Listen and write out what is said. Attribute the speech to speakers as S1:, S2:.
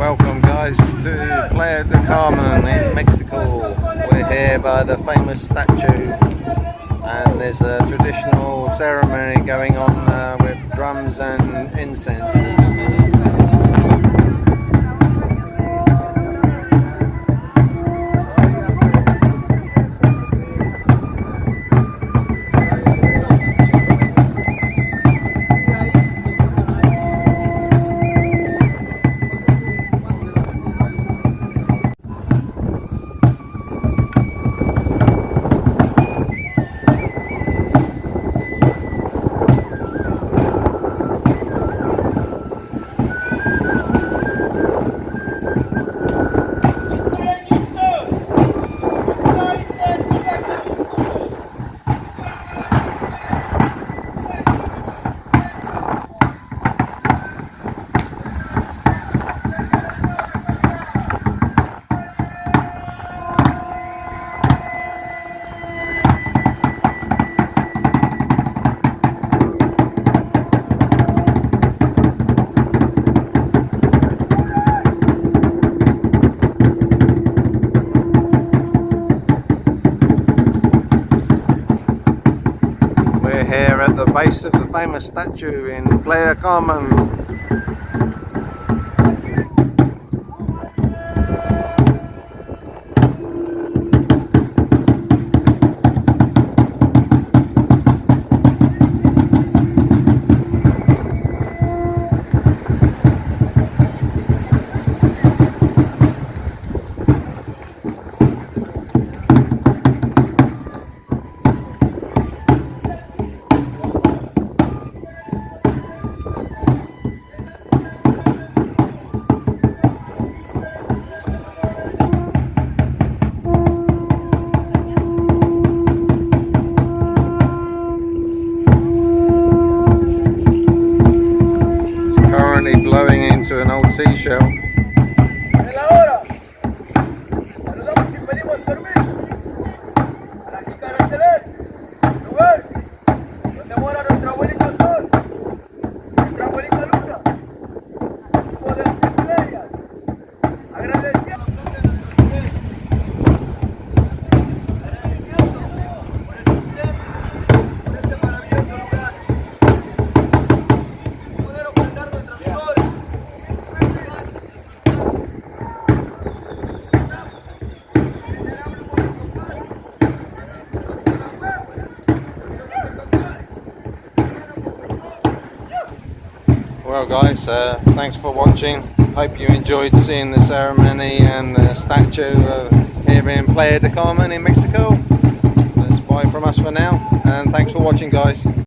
S1: Welcome guys to Playa del Carmen in Mexico. We're here by the famous statue and there's a traditional ceremony going on with drums and incense. We're here at the base of the famous statue in Playa del Carmen. Blowing into an old seashell. Well guys, thanks for watching. Hope you enjoyed seeing the ceremony and the statue here in Playa del Carmen in Mexico. That's bye from us for now, and thanks for watching guys.